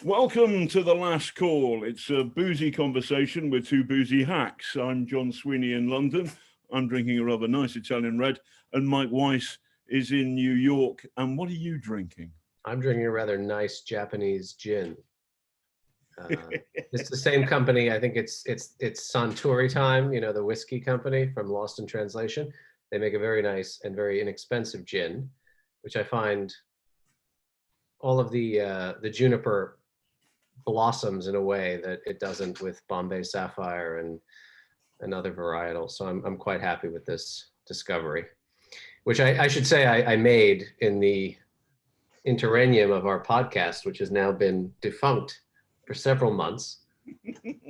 Welcome to the last call. It's a boozy conversation with two boozy hacks. I'm John Sweeney in London. I'm drinking a rather nice Italian red, and Mike Weiss is in New York. And what are you drinking? I'm drinking a rather nice Japanese gin. It's the same company. I think it's Suntory Time, you know, the whiskey company from Lost in Translation. They make a very nice and very inexpensive gin, which I find all of the juniper blossoms in a way that it doesn't with Bombay Sapphire and other varietals. So I'm quite happy with this discovery, which I should say I made in the interregnum of our podcast, which has now been defunct for several months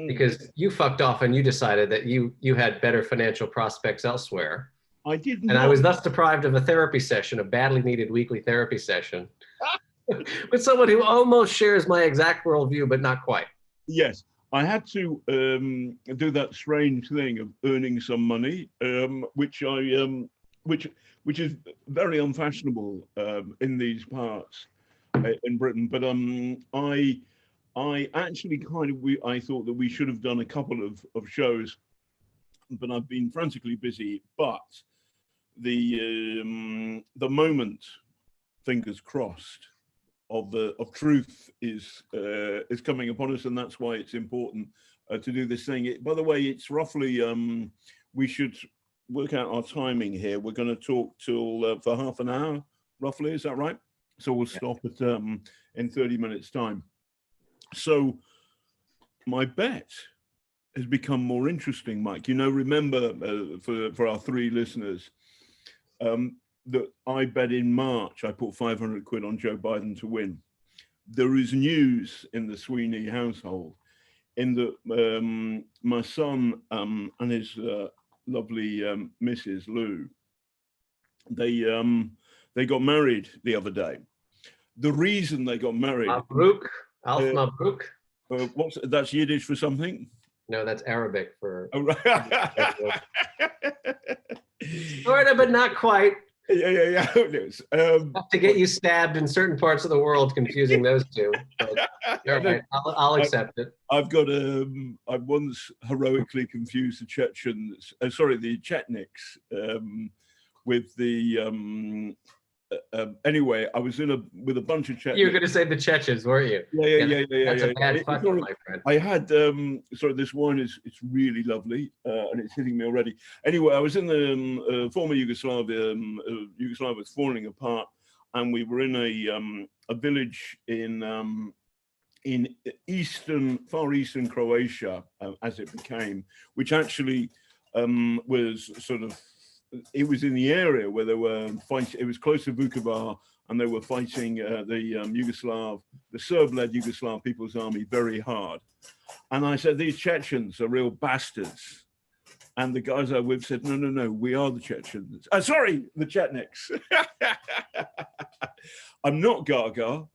because you fucked off and you decided that you had better financial prospects elsewhere. I didn't. And I was thus deprived of a therapy session, a badly needed weekly therapy session with someone who almost shares my exact worldview, but not quite. Yes, I had to do that strange thing of earning some money, which is very unfashionable in these parts in Britain. But I actually I thought that we should have done a couple of shows, but I've been frantically busy. But the moment, fingers crossed, of truth is coming upon us, and that's why it's important to do this thing. By the way, it's roughly we should work out our timing here. We're going to talk till for half an hour, roughly. Is that right? So we'll stop at in 30 minutes time. So my bet has become more interesting, Mike. You know, remember for our three listeners that I bet in March I put 500 quid on Joe Biden to win. There is news in the Sweeney household in that my son and his lovely Mrs. Lou, they got married the other day. The reason they got married. Mabruk, Alf Mabruk. That's Yiddish for something? No, that's Arabic for. Oh, right. Sort of, but not quite. Yeah. To get you stabbed in certain parts of the world, confusing those two. But, all right, I'll accept it. I've got I once heroically confused the Chechens, the Chetniks, with the. Anyway, I was with a bunch of Chechens. You were going to say the Chechens, weren't you? Yeah. That's a bad fuck, my friend. I had this wine it's really lovely, and it's hitting me already. Anyway, I was in the former Yugoslavia. Yugoslavia was falling apart, and we were in a village in far eastern Croatia, as it became, which actually was sort of. It was in the area where they were fighting. It was close to Vukovar, and they were fighting the Serb-led Yugoslav People's Army very hard. And I said, these Chechens are real bastards. And the guys I was with said, no, we are the Chechens. Sorry, the Chetniks. I'm not Gaga,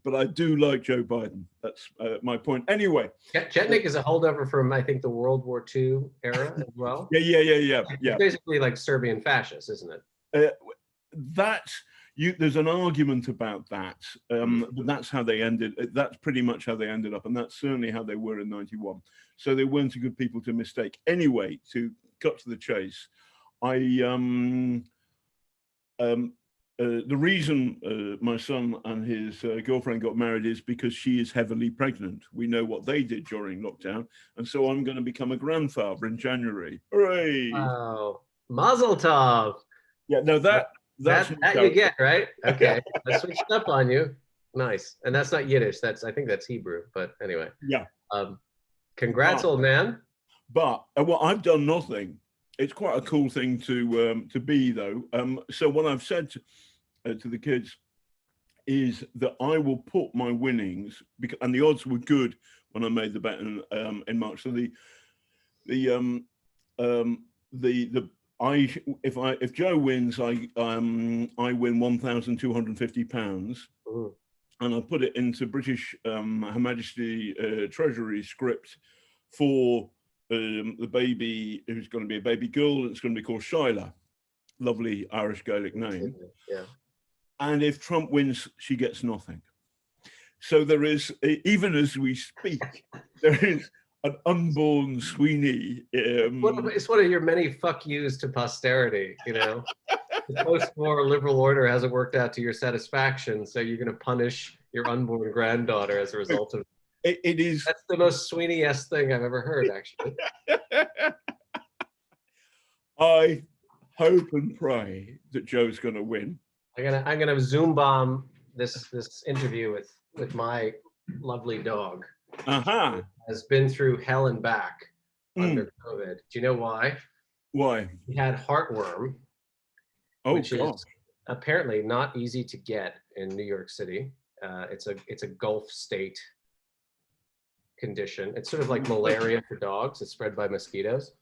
but I do like Joe Biden. That's my point. Anyway. Chetnik is a holdover from, I think, the World War II era as well. Yeah. It's basically like Serbian fascists, isn't it? There's an argument about that, but that's how they ended. That's pretty much how they ended up, and that's certainly how they were in '91. So they weren't a good people to mistake. Anyway, to cut to the chase, the reason my son and his girlfriend got married is because she is heavily pregnant. We know what they did during lockdown, and so I'm going to become a grandfather in January. Hooray! Oh, Mazel Tov! Yeah, no, that you get, right? Okay, I switched up on you. Nice, and that's not Yiddish. I think that's Hebrew. But anyway, yeah. Congrats, old man. But I've done nothing. It's quite a cool thing to be, though. So what I've said to the kids is that I will put my winnings, and the odds were good when I made the bet in March. So if Joe wins, I win £1,250, and I put it into British Her Majesty Treasury script for the baby who's going to be a baby girl. It's going to be called Shyla, lovely Irish Gaelic name. Yeah. And if Trump wins, she gets nothing. So there is, even as we speak, there is an unborn Sweeney. It's one of your many fuck yous to posterity, you know. The post-war liberal order hasn't worked out to your satisfaction, so you're going to punish your unborn granddaughter as a result of it. It is. That's the most Sweeney-esque thing I've ever heard, actually. I hope and pray that Joe's going to win. I'm gonna Zoom bomb this interview with my lovely dog. Uh-huh. Has been through hell and back under COVID. Do you know why? Why? He had heartworm, which is apparently not easy to get in New York City. It's a Gulf state condition. It's sort of like malaria for dogs. It's spread by mosquitoes.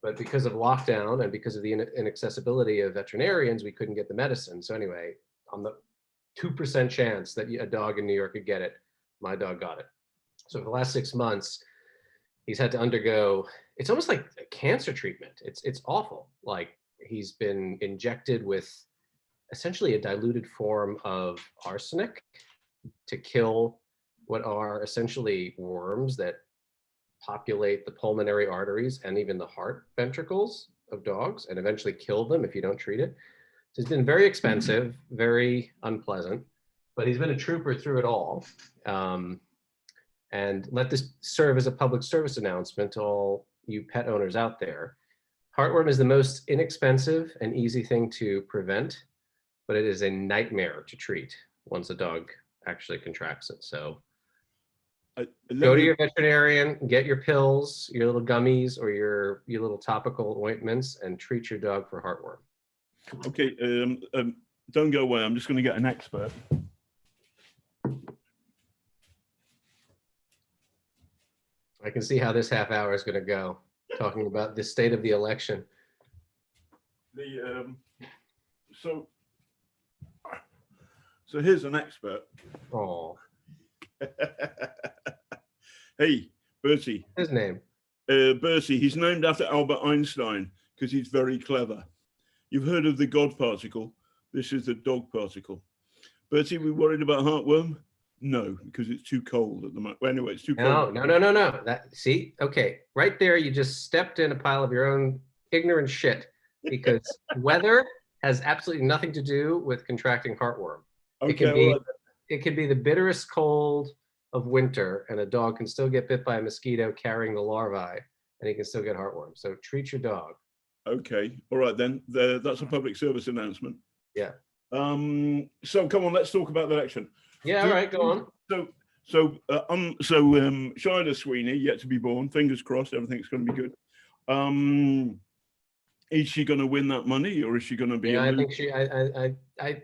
But because of lockdown and because of the inaccessibility of veterinarians, we couldn't get the medicine. So anyway, on the 2% chance that a dog in New York could get it, my dog got it. So for the last 6 months, he's had to undergo, it's almost like a cancer treatment. It's awful. Like he's been injected with essentially a diluted form of arsenic to kill what are essentially worms that populate the pulmonary arteries and even the heart ventricles of dogs and eventually kill them if you don't treat it. So it's been very expensive, very unpleasant, but he's been a trooper through it all. And let this serve as a public service announcement to all you pet owners out there. Heartworm is the most inexpensive and easy thing to prevent, but it is a nightmare to treat once a dog actually contracts it. So go to your veterinarian, get your pills, your little gummies, or your little topical ointments, and treat your dog for heartworm. Okay, don't go away. I'm just going to get an expert. I can see how this half hour is going to go, talking about the state of the election. So here's an expert. Oh. Hey, Bertie. His name? Bertie. He's named after Albert Einstein because he's very clever. You've heard of the God particle. This is the dog particle. Bertie, we worried about heartworm? No, because it's too cold at the moment. Well, anyway, it's too cold. No. See, okay, right there, you just stepped in a pile of your own ignorant shit because weather has absolutely nothing to do with contracting heartworm. Okay, it can be the bitterest cold of winter, and a dog can still get bit by a mosquito carrying the larvae, and he can still get heartworm. So treat your dog. Okay, all right then. That's a public service announcement. Yeah. So come on, let's talk about the election. Yeah, all right, go on. So Shida Sweeney, yet to be born. Fingers crossed, everything's going to be good. Is she going to win that money, or is she going to be? Yeah, I think she. I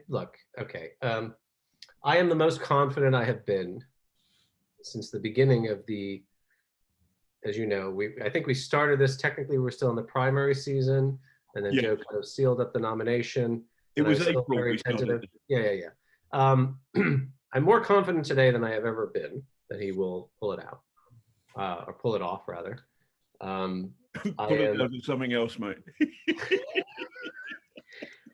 look. Okay. I am the most confident I have been since the beginning of the. As you know, I think we started this. Technically, we're still in the primary season, and then Joe kind of sealed up the nomination. It was April. Very tentative. Yeah. I'm more confident today than I have ever been that he will pull it out, or pull it off rather. Put it down to something else, mate.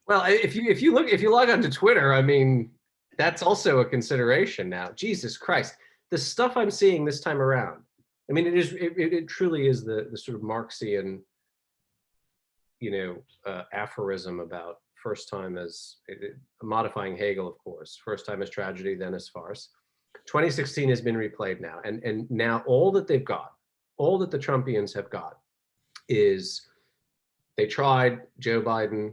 Well, if you log onto Twitter, I mean, that's also a consideration now. Jesus Christ, the stuff I'm seeing this time around. I mean, it truly is the sort of Marxian, aphorism about first time as modifying Hegel, of course, first time as tragedy, then as farce. 2016 has been replayed now. And now all that they've got, all that the Trumpians have got is they tried Joe Biden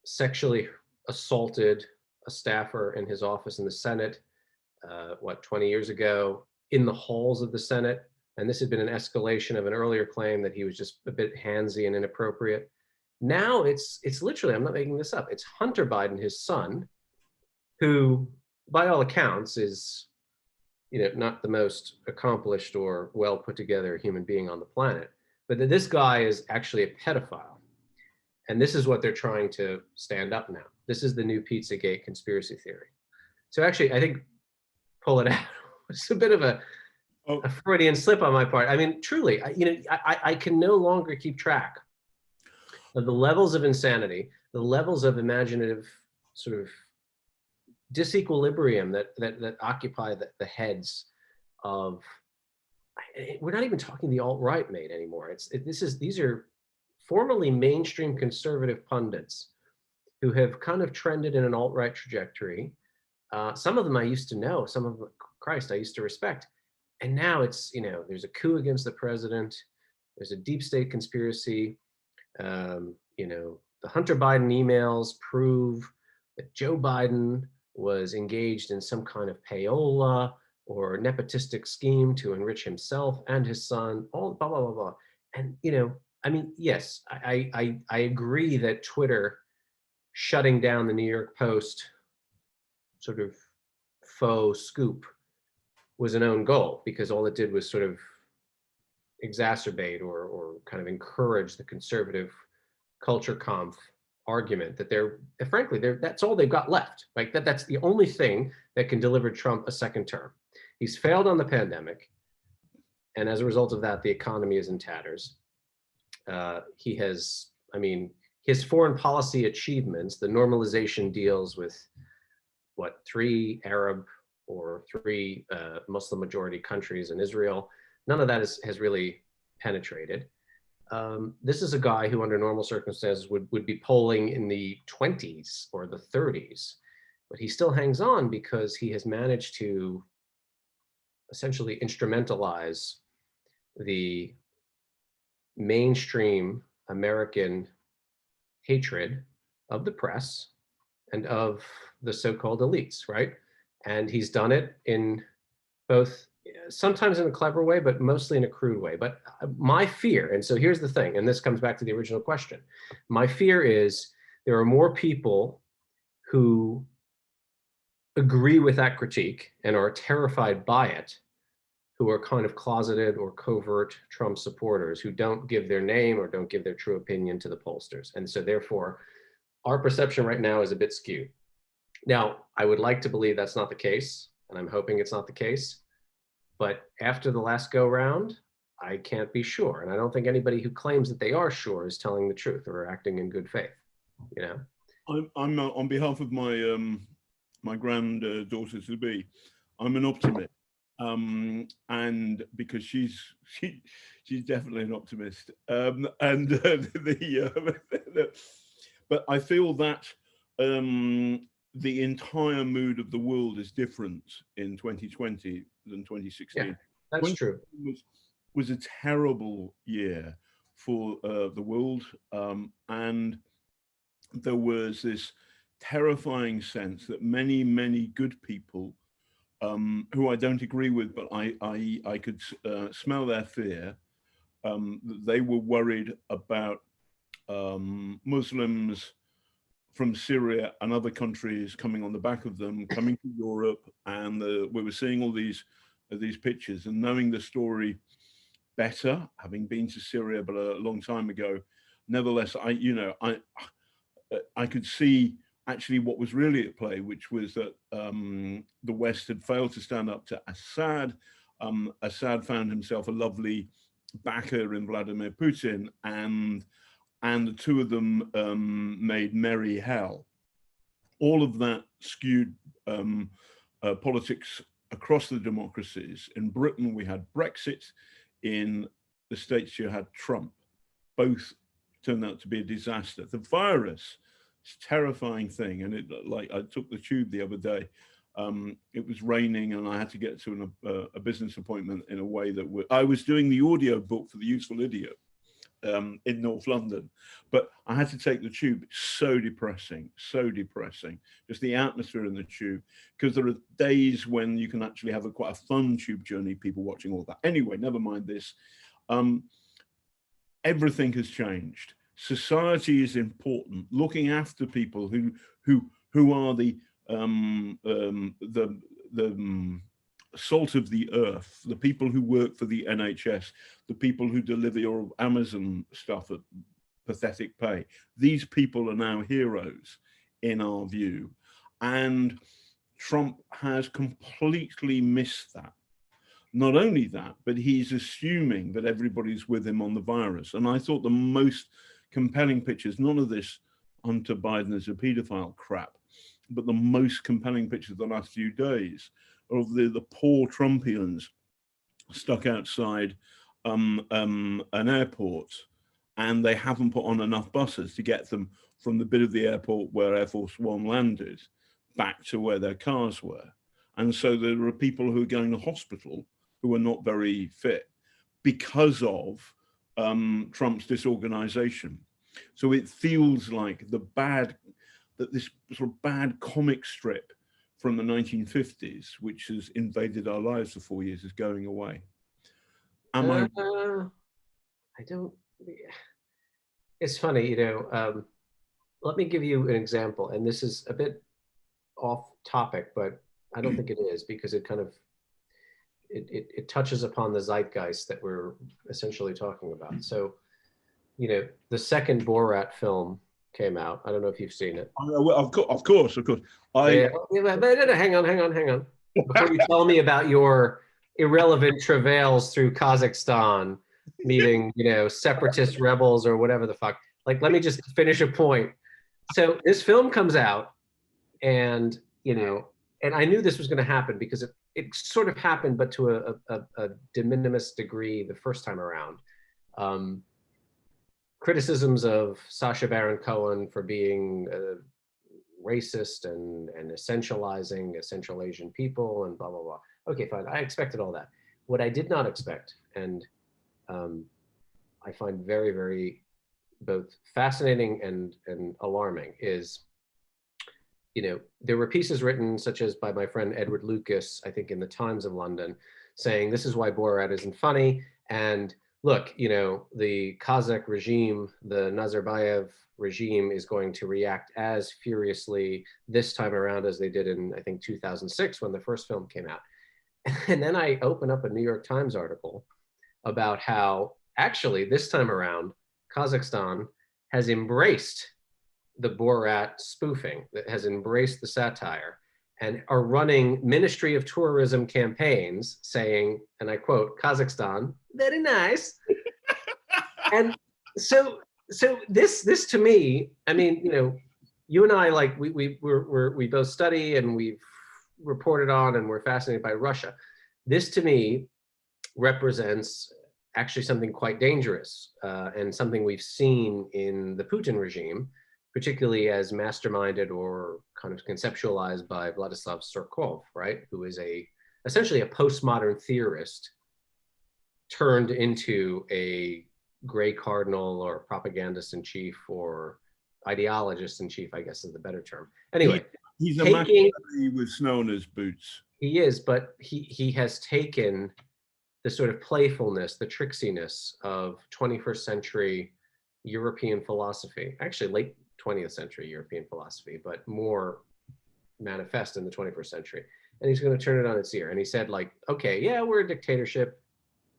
sexually assaulted a staffer in his office in the Senate, 20 years ago in the halls of the Senate. And this had been an escalation of an earlier claim that he was just a bit handsy and inappropriate. Now it's literally, I'm not making this up, it's Hunter Biden, his son, who by all accounts is, not the most accomplished or well put together human being on the planet, but that this guy is actually a pedophile. And this is what they're trying to stand up now. This is the new Pizzagate conspiracy theory. So actually, I think pull it out. It's a bit of a Freudian slip on my part. I mean, truly, I can no longer keep track of the levels of insanity, the levels of imaginative sort of disequilibrium that occupy the heads of, we're not even talking the alt-right, mate, anymore. These are formerly mainstream conservative pundits who have kind of trended in an alt-right trajectory. Some of them I used to know, some of them, Christ, I used to respect. And now it's, there's a coup against the president. There's a deep state conspiracy. The Hunter Biden emails prove that Joe Biden was engaged in some kind of payola or nepotistic scheme to enrich himself and his son, all blah, blah, blah, blah. And, yes, I agree that Twitter shutting down the New York Post sort of faux scoop was an own goal, because all it did was sort of exacerbate or kind of encourage the conservative culture conf argument that frankly, that's all they've got left. Like that's the only thing that can deliver Trump a second term. He's failed on the pandemic. And as a result of that, the economy is in tatters. His foreign policy achievements, the normalization deals with 3 Arab or 3 Muslim majority countries and Israel, none of that has really penetrated. This is a guy who under normal circumstances would be polling in the 20s or the 30s, but he still hangs on because he has managed to essentially instrumentalize the mainstream American hatred of the press and of the so-called elites, right? And he's done it in both, sometimes in a clever way, but mostly in a crude way. But my fear, and so here's the thing, and this comes back to the original question. My fear is there are more people who agree with that critique and are terrified by it, who are kind of closeted or covert Trump supporters who don't give their name or don't give their true opinion to the pollsters. And so therefore, our perception right now is a bit skewed. Now, I would like to believe that's not the case, and I'm hoping it's not the case. But after the last go round, I can't be sure. And I don't think anybody who claims that they are sure is telling the truth or acting in good faith, I'm on behalf of my my granddaughter to be, I'm an optimist. And because she's definitely an optimist. But I feel that the entire mood of the world is different in 2020 than 2016. Yeah, that's true. Was a terrible year for the world, and there was this terrifying sense that many good people, who I don't agree with, but I could smell their fear. They were worried about Muslims from Syria and other countries coming on the back of them, coming to Europe, and we were seeing all these pictures and knowing the story better, having been to Syria but a long time ago. Nevertheless, I could see actually what was really at play, which was that the West had failed to stand up to Assad. Assad found himself a lovely backer in Vladimir Putin, and the two of them made merry hell. All of that skewed politics across the democracies. In Britain, we had Brexit. In the States, you had Trump. Both turned out to be a disaster. The virus, it's a terrifying thing. And I took the tube the other day. It was raining and I had to get to a business appointment in a way that I was doing the audio book for The Useful Idiot in North London, but I had to take the tube. It's so depressing, just the atmosphere in the tube, because there are days when you can actually have quite a fun tube journey, people watching all that. Anyway, never mind this. Everything has changed. Society is important. Looking after people who are the salt of the earth, the people who work for the NHS, the people who deliver your Amazon stuff at pathetic pay. These people are now heroes in our view. And Trump has completely missed that. Not only that, but he's assuming that everybody's with him on the virus. And I thought the most compelling pictures, none of this Hunter Biden is a pedophile crap, but the most compelling pictures of the last few days are of the poor Trumpians stuck outside an airport, and they haven't put on enough buses to get them from the bit of the airport where Air Force One landed back to where their cars were. And so there are people who are going to hospital who are not very fit because of Trump's disorganization. So it feels like that this sort of bad comic strip from the 1950s, which has invaded our lives for 4 years, is going away. I don't. It's funny, you know. Let me give you an example, and this is a bit off topic, but I don't think it is, because it kind of it touches upon the zeitgeist that we're essentially talking about. So, you know, the second Borat film came out. I don't know if you've seen it. Of course. But hang on. Before you tell me about your irrelevant travails through Kazakhstan, meeting, you know, separatist rebels or whatever the fuck. Like, let me just finish a point. So this film comes out, and, you know, and I knew this was going to happen because it sort of happened, but to a de minimis degree the first time around. Criticisms of Sacha Baron Cohen for being racist and essentializing essential Asian people and blah, blah, blah. Okay, fine. I expected all that. What I did not expect, and I find very, very both fascinating and alarming, is, you know, there were pieces written, such as by my friend Edward Lucas, I think in the Times of London, saying this is why Borat isn't funny. And look, you know, the Kazakh regime, the Nazarbayev regime, is going to react as furiously this time around as they did in, I think, 2006 when the first film came out. And then I open up a New York Times article about how actually this time around, Kazakhstan has embraced the Borat spoofing, that has embraced the satire, and are running Ministry of Tourism campaigns saying, and I quote, "Kazakhstan, very nice." And so this to me, I mean, you know, you and I, like, we both study and we've reported on, and we're fascinated by Russia. This to me represents actually something quite dangerous, and something we've seen in the Putin regime, particularly as masterminded or kind of conceptualized by Vladislav Surkov, right? Who is essentially a postmodern theorist turned into a gray cardinal or propagandist in chief, or ideologist in chief, I guess is the better term. Anyway, he's a machiavelli with snow on his boots. He is, but he has taken the sort of playfulness, the tricksiness of 21st century European philosophy, actually late 20th century European philosophy, but more manifest in the 21st century. And he's going to turn it on its ear. And he said, like, okay, yeah, we're a dictatorship,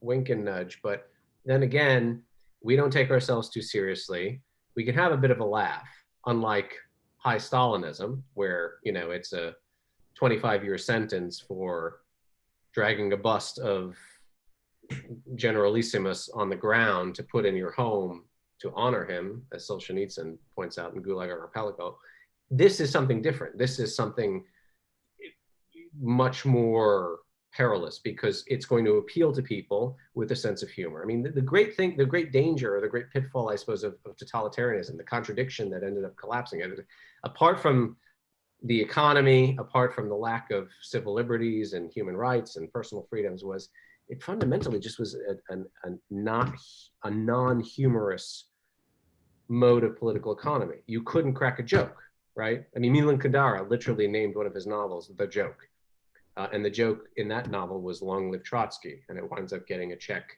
wink and nudge, but then again, we don't take ourselves too seriously. We can have a bit of a laugh, unlike high Stalinism, where, you know, it's a 25-year sentence for dragging a bust of Generalissimus on the ground to put in your home to honor him, as Solzhenitsyn points out in Gulag Archipelago. This is something different. This is something much more perilous, because it's going to appeal to people with a sense of humor. I mean, the great thing, the great danger, or the great pitfall, I suppose, of totalitarianism, the contradiction that ended up collapsing it, apart from the economy, apart from the lack of civil liberties and human rights and personal freedoms, was it fundamentally just was a non-humorous mode of political economy. You couldn't crack a joke, right? I mean, Milan Kundera literally named one of his novels The Joke. And the joke in that novel was "Long live Trotsky," and it winds up getting a check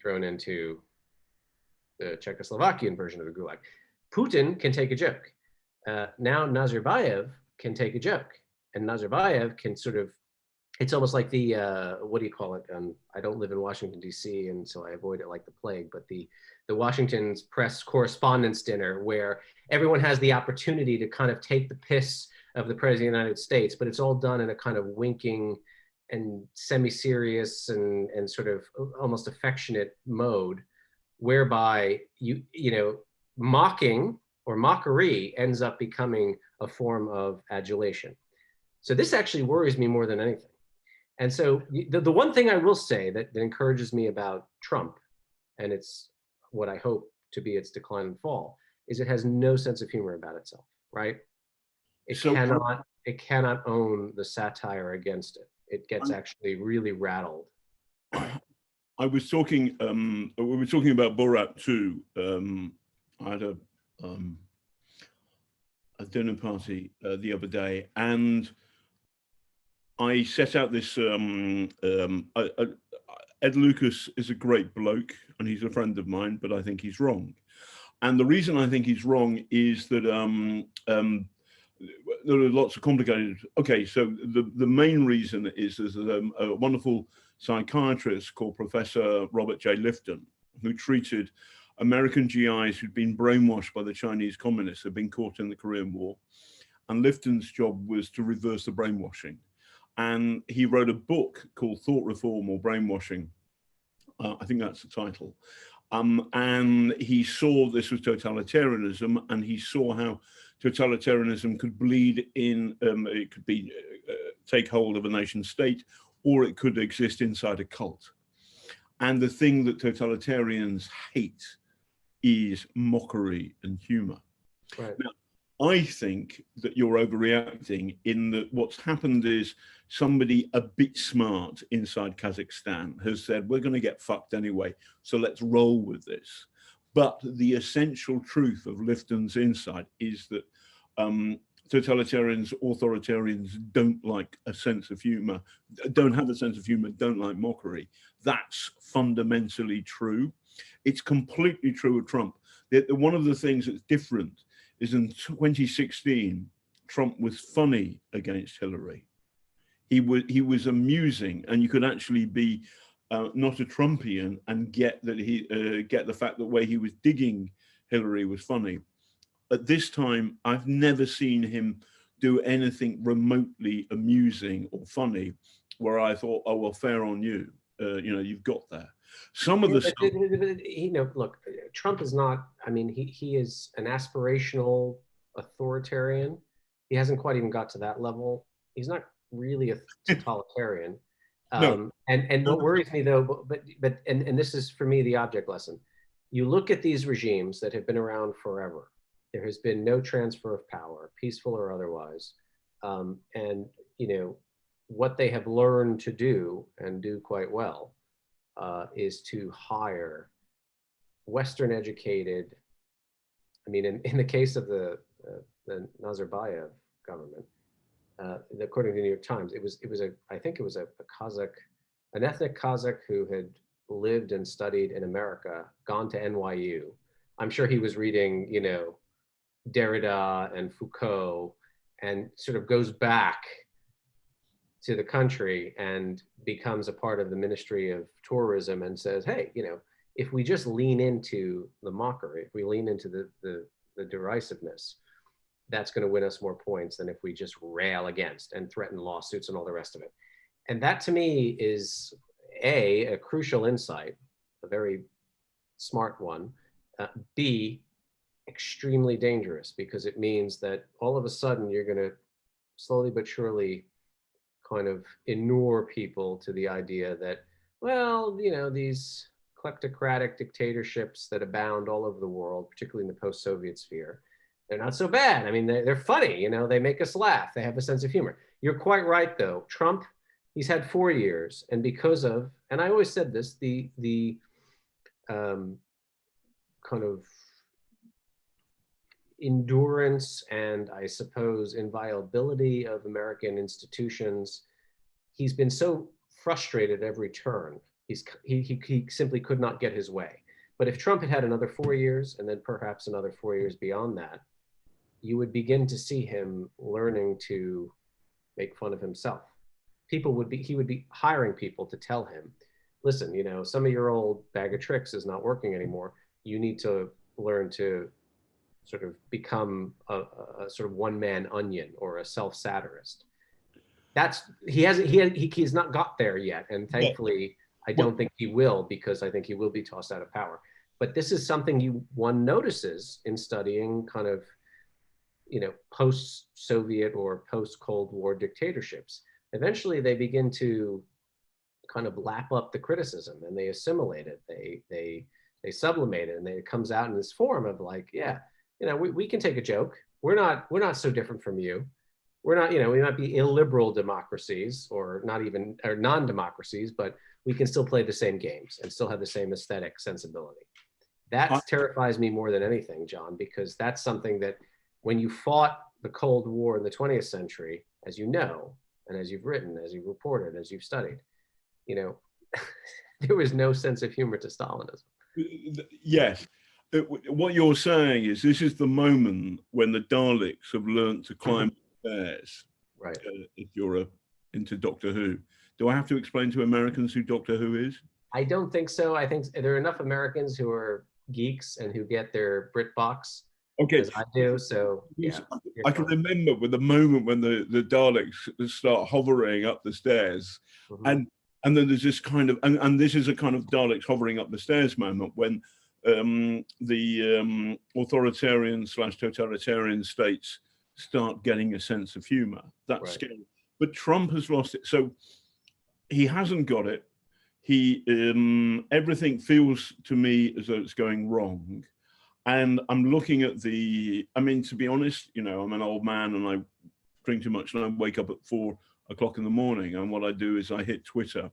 thrown into the Czechoslovakian version of the Gulag. Putin can take a joke. Now Nazarbayev can take a joke, and Nazarbayev can sort of, it's almost like the, what do you call it? I don't live in Washington, D.C., and so I avoid it like the plague, but the Washington's press correspondence dinner, where everyone has the opportunity to kind of take the piss of the President of the United States, but it's all done in a kind of winking and semi-serious and sort of almost affectionate mode, whereby you know, mocking or mockery ends up becoming a form of adulation. So this actually worries me more than anything. And so the one thing I will say that encourages me about Trump, and it's what I hope to be its decline and fall, is it has no sense of humor about itself, right? It So cannot own the satire against it. It gets actually really rattled. I was talking, we were talking about Borat 2. I had a dinner party the other day, and I set out this. Ed Lucas is a great bloke, and he's a friend of mine, but I think he's wrong. And the reason I think he's wrong is that there are lots of complicated. Okay, so the main reason is there's a wonderful psychiatrist called Professor Robert J. Lifton, who treated American GIs who'd been brainwashed by the Chinese communists, had been caught in the Korean War. And Lifton's job was to reverse the brainwashing. And he wrote a book called Thought Reform or Brainwashing. I think that's the title. And he saw this was totalitarianism, and he saw how totalitarianism could bleed in, it could be take hold of a nation state, or it could exist inside a cult. And the thing that totalitarians hate is mockery and humor. Right. Now, I think that you're overreacting in that what's happened is somebody a bit smart inside Kazakhstan has said, we're going to get fucked anyway, so let's roll with this. But the essential truth of Lifton's insight is that totalitarians, authoritarians don't like a sense of humor, don't have a sense of humor, don't like mockery. That's fundamentally true. It's completely true of Trump. One of the things that's different is in 2016, Trump was funny against Hillary. He was amusing, and you could actually be not a Trumpian and get that get the fact that the way he was digging Hillary was funny. At this time, I've never seen him do anything remotely amusing or funny where I thought, oh, well, fair on you. You've got that. Some of the stuff, look, Trump is not, I mean, he is an aspirational authoritarian. He hasn't quite even got to that level. He's not really a totalitarian. No. And what worries me though, but this is for me the object lesson. You look at these regimes that have been around forever. There has been no transfer of power, peaceful or otherwise. And what they have learned to do and do quite well is to hire Western educated. I mean, in the case of the Nazarbayev government, according to the New York Times, I think it was a Kazakh, an ethnic Kazakh who had lived and studied in America, gone to NYU. I'm sure he was reading, Derrida and Foucault, and sort of goes back to the country and becomes a part of the Ministry of Tourism and says, hey, if we just lean into the mockery, if we lean into the derisiveness, that's going to win us more points than if we just rail against and threaten lawsuits and all the rest of it. And that to me is a crucial insight, a very smart one. B, extremely dangerous, because it means that all of a sudden you're going to slowly but surely kind of inure people to the idea that, well, these kleptocratic dictatorships that abound all over the world, particularly in the post-Soviet sphere, they're not so bad. I mean, they're funny, they make us laugh. They have a sense of humor. You're quite right, though. Trump, he's had 4 years, and because of, and I always said this, the kind of endurance and I suppose inviolability of American institutions, he's been so frustrated every turn. He simply could not get his way. But if Trump had had another 4 years and then perhaps another 4 years beyond that, you would begin to see him learning to make fun of himself. He would be hiring people to tell him, listen, some of your old bag of tricks is not working anymore. You need to learn to sort of become a sort of one-man onion or a self-satirist. He's not got there yet, and thankfully I don't think he will, because I think he will be tossed out of power. But this is something one notices in studying kind of post-Soviet or post-Cold War dictatorships. Eventually, they begin to kind of lap up the criticism and they assimilate it. They sublimate it, and it comes out in this form of like, yeah, we can take a joke. We're not so different from you. We're not, we might be illiberal democracies or not even, or non-democracies, but we can still play the same games and still have the same aesthetic sensibility. That terrifies me more than anything, John, because that's something that when you fought the Cold War in the 20th century, as you know, and as you've written, as you've reported, as you've studied, there was no sense of humor to Stalinism. Yes. What you're saying is this is the moment when the Daleks have learned to climb stairs. Right. If you're into Doctor Who. Do I have to explain to Americans who Doctor Who is? I don't think so. I think there are enough Americans who are geeks and who get their BritBox, as I do. So yeah, I can remember with the moment when the Daleks start hovering up the stairs, and then there's this kind of, and this is a kind of Daleks hovering up the stairs moment when the authoritarian / totalitarian states start getting a sense of humor. That's scary. But Trump has lost it. So he hasn't got it. He everything feels to me as though it's going wrong. And I'm looking at I mean, to be honest, I'm an old man and I drink too much and I wake up at 4 o'clock in the morning. And what I do is I hit Twitter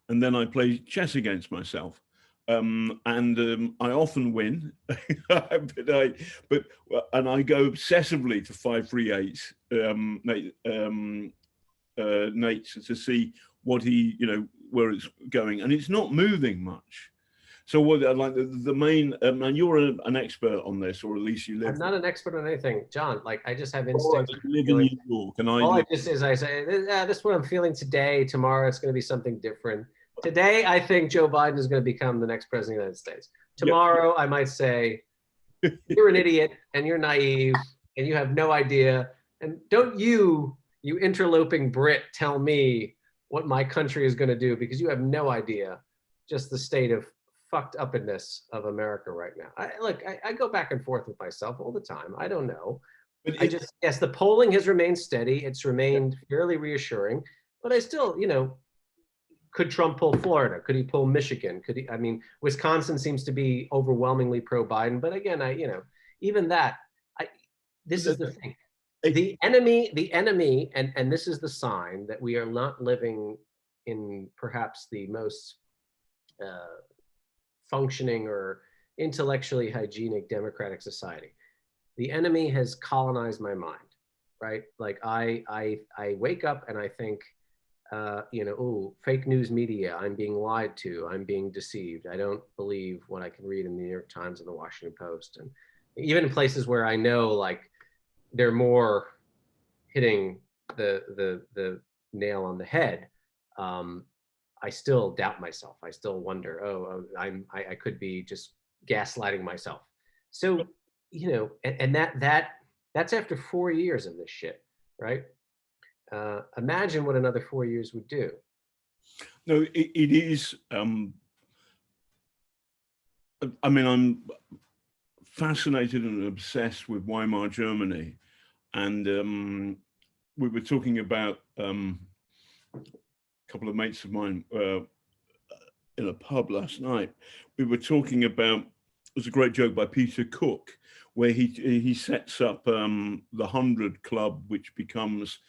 and then I play chess against myself. And I often win, and I go obsessively to 538 Nate to see what he, where it's going, and it's not moving much. So what like the main, and you're an expert on this, or at least you live. I'm not an expert on anything, John. Like I just have instincts. I live in New York, and all I just is I say, this is what I'm feeling today. Tomorrow it's going to be something different. Today, I think Joe Biden is going to become the next president of the United States. Tomorrow, I might say, you're an idiot and you're naive and you have no idea. And don't you interloping Brit, tell me what my country is going to do, because you have no idea just the state of fucked upness of America right now. I go back and forth with myself all the time. I don't know. But yes, the polling has remained steady. It's remained fairly reassuring, but I still, could Trump pull Florida? Could he pull Michigan? Could he? I mean, Wisconsin seems to be overwhelmingly pro-Biden. But again, even that, this is the thing. The enemy, and this is the sign that we are not living in perhaps the most functioning or intellectually hygienic democratic society. The enemy has colonized my mind, right? Like I wake up and I think, fake news media, I'm being lied to, I'm being deceived. I don't believe what I can read in the New York Times and the Washington Post. And even in places where I know like they're more hitting the nail on the head, I still doubt myself. I still wonder, I could be just gaslighting myself. So, and that's after 4 years of this shit, right? Imagine what another 4 years would do. No, it is. I mean, I'm fascinated and obsessed with Weimar Germany, and we were talking about a couple of mates of mine in a pub last night. We were talking about, it was a great joke by Peter Cook, where he sets up the 100 Club, which becomes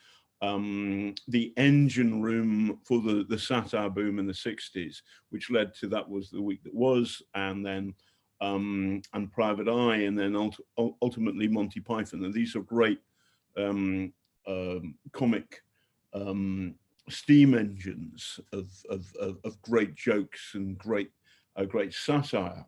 the engine room for the satire boom in the 60s, which led to That Was the Week That Was, and then and Private Eye, and then ultimately Monty Python. And these are great comic steam engines of great jokes and great satire.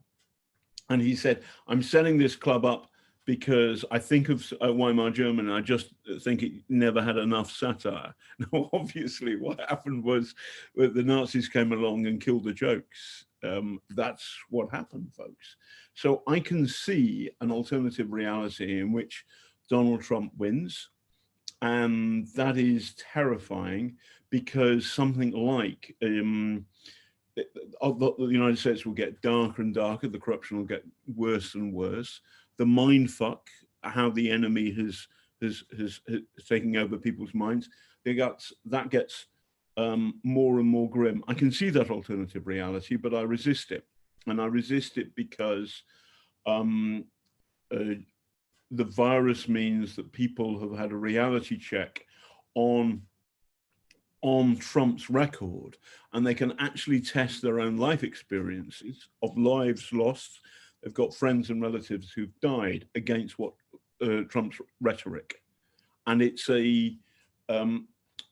And he said, I'm setting this club up because I think of Weimar Germany, and I just think it never had enough satire. Now, obviously, what happened was that the Nazis came along and killed the jokes. That's what happened, folks. So I can see an alternative reality in which Donald Trump wins, and that is terrifying, because something like the United States will get darker and darker, the corruption will get worse and worse. The mind fuck how the enemy has taken over people's minds, that gets more and more grim. I can see that alternative reality, but I resist it, and I resist it because the virus means that people have had a reality check on Trump's record, and they can actually test their own life experiences of lives lost. They've got friends and relatives who've died against what Trump's rhetoric, and it's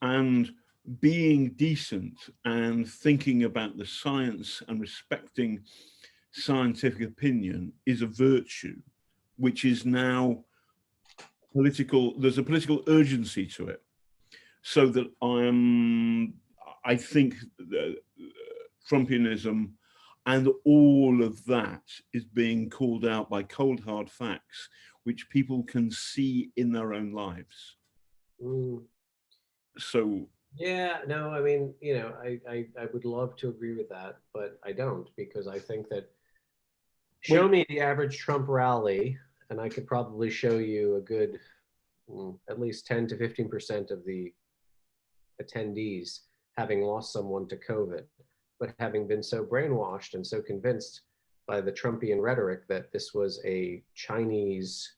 and being decent and thinking about the science and respecting scientific opinion is a virtue, which is now political. There's a political urgency to it, so that I think that Trumpianism and all of that is being called out by cold hard facts, which people can see in their own lives. So yeah, no, I mean, you know, I would love to agree with that, but I don't, because I think that show me the average Trump rally, and I could probably show you a good at least 10 to 15% of the attendees having lost someone to COVID, but having been so brainwashed and so convinced by the Trumpian rhetoric that this was a Chinese,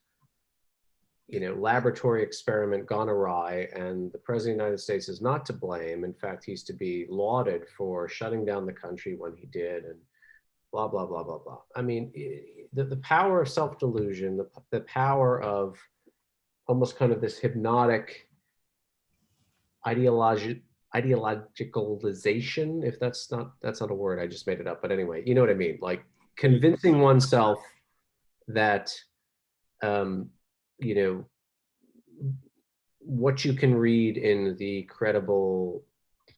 you know, laboratory experiment gone awry, and the president of the United States is not to blame. In fact, he's to be lauded for shutting down the country when he did, and blah, blah, blah, blah, blah. I mean, the power of self-delusion, the power of almost kind of this hypnotic ideologicalization, if that's not a word, I just made it up. But anyway, you know what I mean? Like convincing oneself that, you know, what you can read in the credible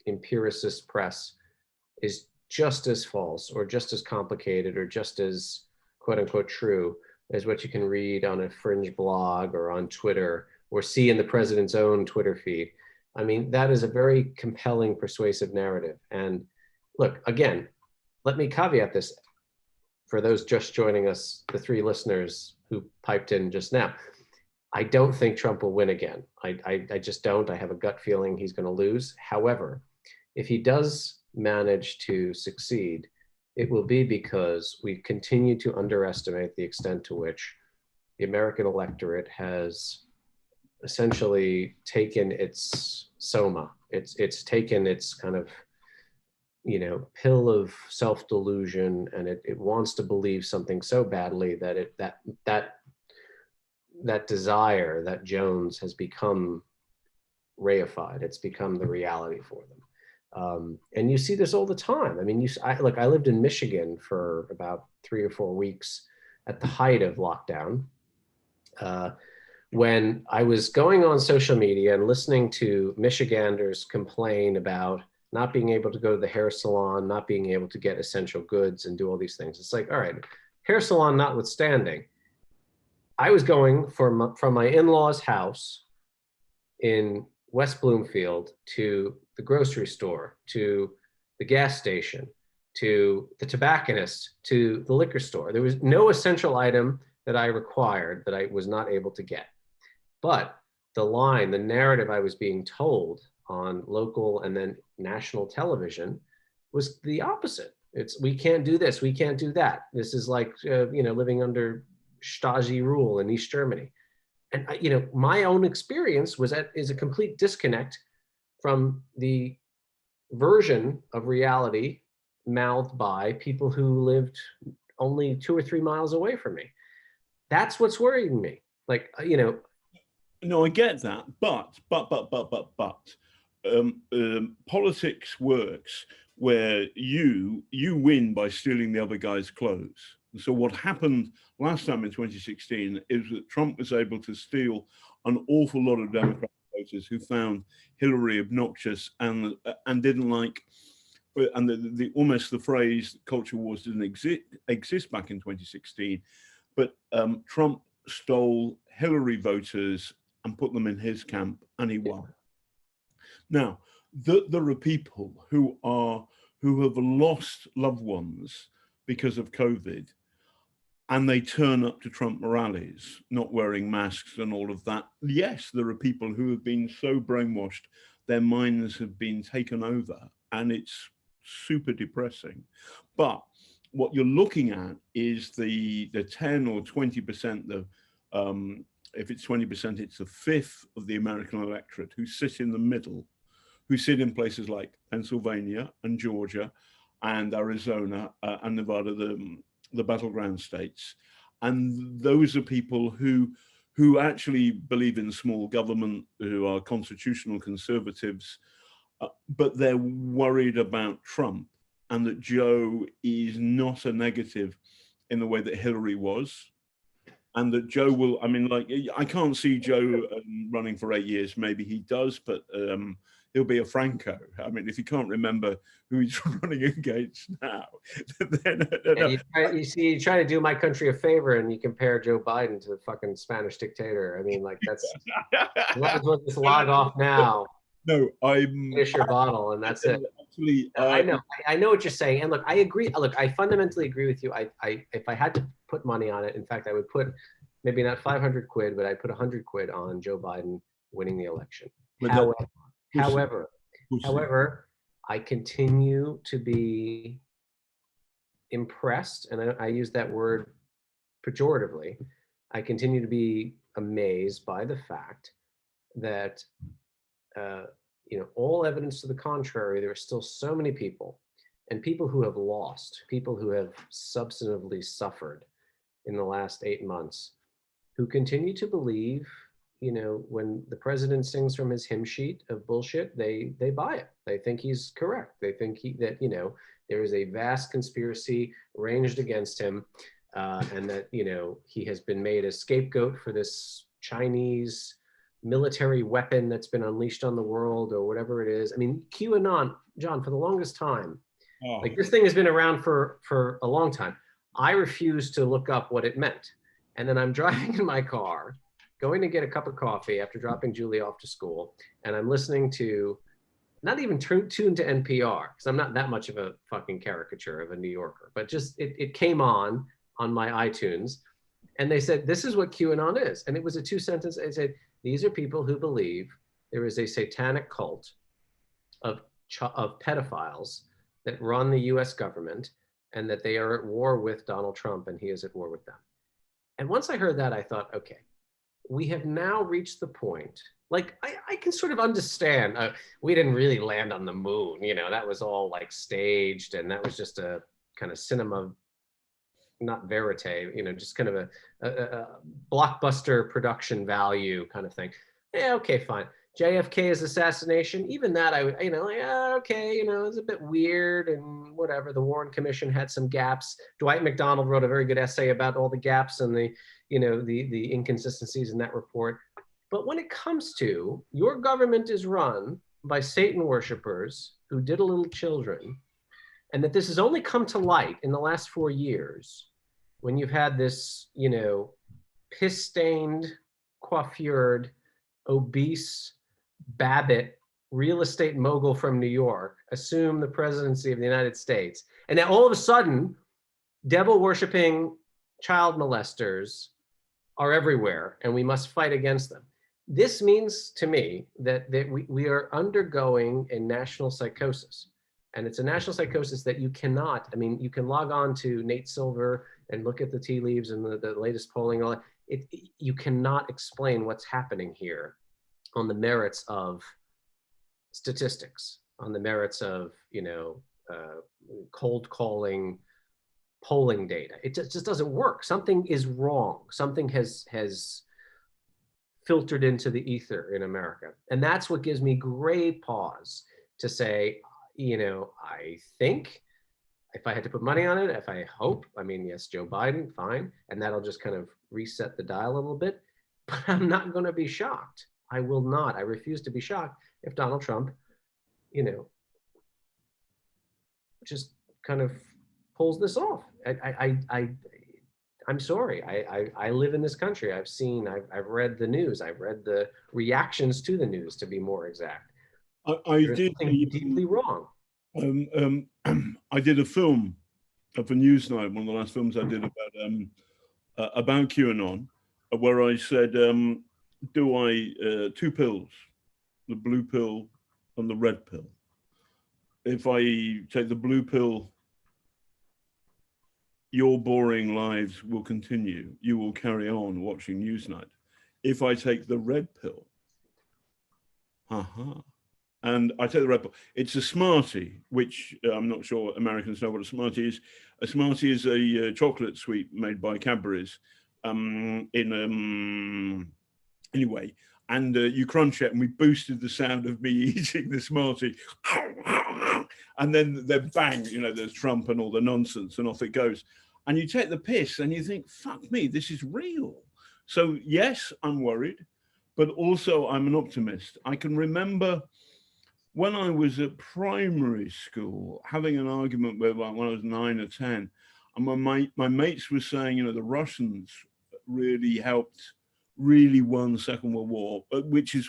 empiricist press is just as false or just as complicated or just as quote unquote true as what you can read on a fringe blog or on Twitter or see in the president's own Twitter feed. I mean, that is a very compelling, persuasive narrative. And look, again, let me caveat this for those just joining us, the 3 listeners who piped in just now. I don't think Trump will win again. I just don't. I have a gut feeling he's going to lose. However, if he does manage to succeed, it will be because we continue to underestimate the extent to which the American electorate has essentially taken its soma. It's taken its kind of, you know, pill of self-delusion, and it wants to believe something so badly that that desire, that Jones, has become reified. It's become the reality for them. And you see this all the time. I mean, look, I lived in Michigan for about 3 or 4 weeks at the height of lockdown. When I was going on social media and listening to Michiganders complain about not being able to go to the hair salon, not being able to get essential goods and do all these things. It's like, all right, hair salon notwithstanding, I was going from my in-laws' house in West Bloomfield to the grocery store, to the gas station, to the tobacconist, to the liquor store. There was no essential item that I required that I was not able to get. But the narrative I was being told on local and then national television was the opposite. It's, we can't do this, we can't do that. This is like, you know, living under Stasi rule in East Germany. And you know, my own experience is a complete disconnect from the version of reality mouthed by people who lived only 2 or 3 miles away from me. That's what's worrying me. Like, you know. No, I get that, but politics works where you win by stealing the other guy's clothes. So what happened last time in 2016 is that Trump was able to steal an awful lot of Democratic voters who found Hillary obnoxious and didn't like, and the almost the phrase culture wars didn't exist back in 2016, but Trump stole Hillary voters and put them in his camp, and he won. Now, there are people who have lost loved ones because of COVID, and they turn up to Trump rallies, not wearing masks and all of that. Yes, there are people who have been so brainwashed, their minds have been taken over, and it's super depressing. But what you're looking at is the 10 or 20%, if it's 20%, it's a fifth of the American electorate who sit in the middle, who sit in places like Pennsylvania and Georgia and Arizona and Nevada, the battleground states. And those are people who actually believe in small government, who are constitutional conservatives, but they're worried about Trump and that Joe is not a negative in the way that Hillary was. And that Joe will, I mean, like, I can't see Joe running for 8 years. Maybe he does, but he'll be a Franco. I mean, if you can't remember who he's running against now, then you see, you try to do my country a favor and you compare Joe Biden to the fucking Spanish dictator. I mean, like, that's just log off now. No, I'm finish your bottle and that's it. Actually, I know what you're saying, and look, I agree. Look, I fundamentally agree with you. If I had to put money on it, in fact, I would put maybe not 500 quid, but I'd put 100 quid on Joe Biden winning the election. However, I continue to be impressed, and I use that word pejoratively. I continue to be amazed by the fact that all evidence to the contrary, there are still so many people, and people who have lost, people who have substantively suffered in the last 8 months, who continue to believe, when the president sings from his hymn sheet of bullshit, they buy it. They think he's correct. They think that there is a vast conspiracy ranged against him, and that he has been made a scapegoat for this Chinese military weapon that's been unleashed on the world, or whatever it is. I mean, QAnon, John, for the longest time, like, this thing has been around for a long time. I refused to look up what it meant. And then I'm driving in my car, going to get a cup of coffee after dropping Julie off to school. And I'm listening to, not even tuned to NPR, because I'm not that much of a fucking caricature of a New Yorker, but just it came on my iTunes. And they said, this is what QAnon is. And it was a 2-sentence. It said, these are people who believe there is a satanic cult of pedophiles that run the US government, and that they are at war with Donald Trump and he is at war with them. And once I heard that, I thought, okay, we have now reached the point, like, I can sort of understand, we didn't really land on the moon, that was all like staged, and that was just a kind of cinema, not verite, just kind of a blockbuster production value kind of thing. Yeah, okay, fine. JFK's assassination, even that, okay, it was a bit weird and whatever. The Warren Commission had some gaps. Dwight McDonald wrote a very good essay about all the gaps and the inconsistencies in that report. But when it comes to, your government is run by Satan worshipers who diddle children, and that this has only come to light in the last 4 years, when you've had this, piss-stained, coiffured, obese Babbitt, real estate mogul from New York, assume the presidency of the United States. And now all of a sudden, devil-worshiping child molesters are everywhere, and we must fight against them. This means to me that we are undergoing a national psychosis. And it's a national psychosis that you cannot, you can log on to Nate Silver and look at the tea leaves and the latest polling. All that. You cannot explain what's happening here on the merits of statistics, on the merits of, cold calling polling data. It just doesn't work. Something is wrong. Something has filtered into the ether in America. And that's what gives me great pause to say, I think if I had to put money on it, if I hope, yes, Joe Biden, fine. And that'll just kind of reset the dial a little bit, but I'm not going to be shocked. I will not. I refuse to be shocked if Donald Trump, just kind of pulls this off. I'm sorry. I live in this country. I've read the news. I've read the reactions to the news, to be more exact. I did deeply wrong. I did a film for Newsnight, one of the last films I did about about QAnon, where I said, do I two pills, the blue pill and the red pill? If I take the blue pill, your boring lives will continue. You will carry on watching Newsnight. If I take the red pill, and I take the red pill, it's a Smartie, which I'm not sure Americans know what a Smartie is. A Smartie is a chocolate sweet made by Cadbury's. Anyway, and you crunch it, and we boosted the sound of me eating the Smartie. And then bang, you know, there's Trump and all the nonsense, and off it goes. And you take the piss and you think, fuck me, this is real. So yes, I'm worried, but also I'm an optimist. I can remember when I was at primary school having an argument with, when I was 9 or 10, and my mates were saying, you know, the Russians really won the Second World War, which is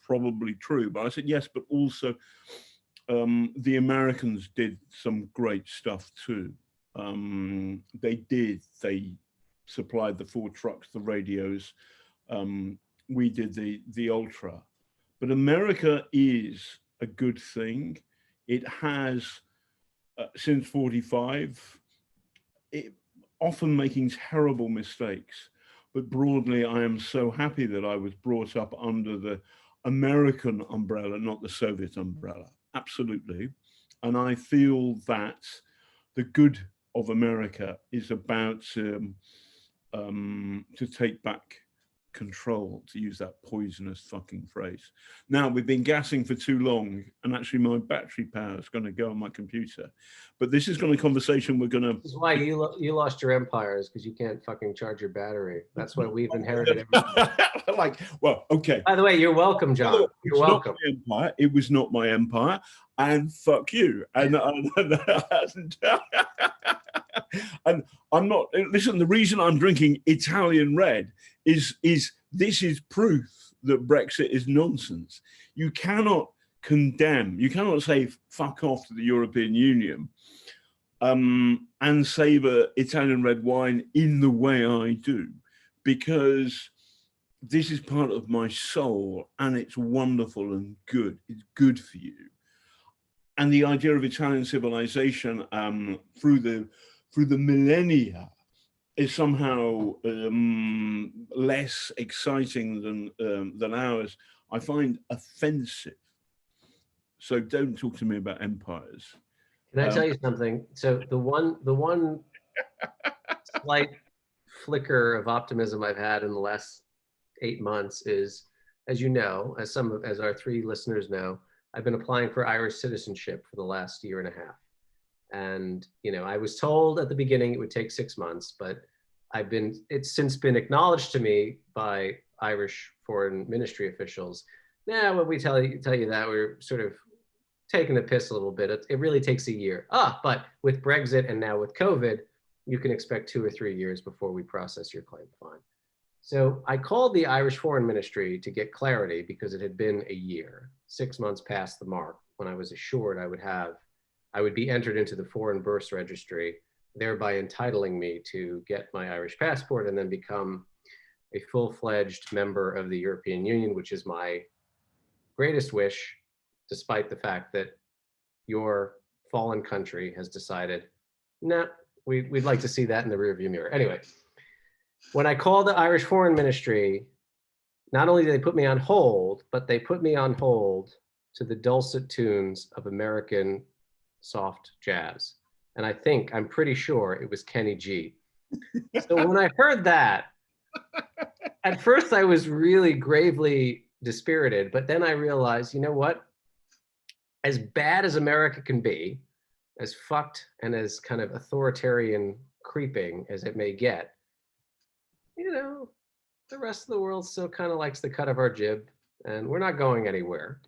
probably true. But I said, yes, but also the Americans did some great stuff too. They supplied the Ford trucks, the radios. We did the Ultra. But America is a good thing. It has, since 45, often making terrible mistakes. But broadly, I am so happy that I was brought up under the American umbrella, not the Soviet umbrella. Absolutely. And I feel that the good of America is about to take back control, to use that poisonous fucking phrase. Now, we've been gassing for too long, and actually my battery power is going to go on my computer. But this is going to be a conversation we're going to... This is why you lost your empires, because you can't fucking charge your battery. That's why we've inherited everything. Like, well, okay. By the way, you're welcome, John. You're welcome. Empire. It was not my empire, and fuck you. And and I'm not. Listen, the reason I'm drinking Italian red is this is proof that Brexit is nonsense. You cannot condemn. You cannot say fuck off to the European Union, and savor Italian red wine in the way I do, because this is part of my soul, and it's wonderful and good. It's good for you. And the idea of Italian civilization through the millennia is somehow less exciting than ours. I find offensive. So don't talk to me about empires. Can I tell you something? So the one slight flicker of optimism I've had in the last 8 months is, as you know, as our 3 listeners know, I've been applying for Irish citizenship for the last 1.5 years. And, you know, I was told at the beginning it would take 6 months, but it's since been acknowledged to me by Irish foreign ministry officials. Now, when we tell you that, we're sort of taking the piss a little bit. It really takes a year. But with Brexit and now with COVID, you can expect 2 or 3 years before we process your claim. Fine. So I called the Irish Foreign Ministry to get clarity, because it had been a year, 6 months past the mark, when I was assured I would be entered into the foreign births registry, thereby entitling me to get my Irish passport and then become a full-fledged member of the European Union, which is my greatest wish, despite the fact that your fallen country has decided, nah, we'd like to see that in the rearview mirror. Anyway, when I called the Irish Foreign Ministry, not only did they put me on hold, but they put me on hold to the dulcet tunes of American soft jazz. And I'm pretty sure it was Kenny G. So when I heard that, at first I was really gravely dispirited, but then I realized, you know what? As bad as America can be, as fucked and as kind of authoritarian creeping as it may get, you know, the rest of the world still kind of likes the cut of our jib, and we're not going anywhere.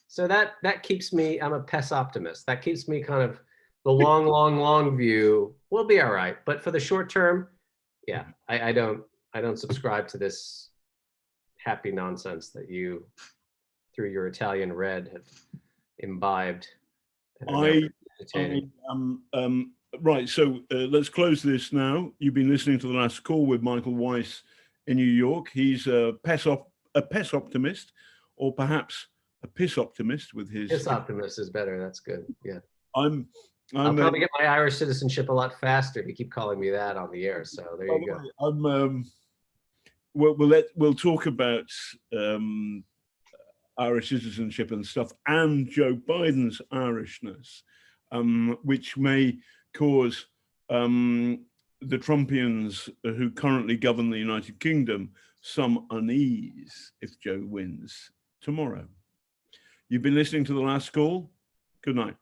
So that keeps me, I'm a pes optimist. That keeps me kind of the long view. We'll be all right. But for the short term, yeah, I don't subscribe to this happy nonsense that you, through your Italian red, have imbibed. Right, so let's close this now. You've been listening to The Last Call with Michael Weiss in New York. He's a pest optimist, or perhaps a piss optimist with his... Piss optimist is better. That's good. Yeah. I'll I'm probably get my Irish citizenship a lot faster if you keep calling me that on the air. So there you go. We'll talk about Irish citizenship and stuff, and Joe Biden's Irishness, which may cause the Trumpians who currently govern the United Kingdom some unease if Joe wins tomorrow. You've been listening to The Last Call. Good night.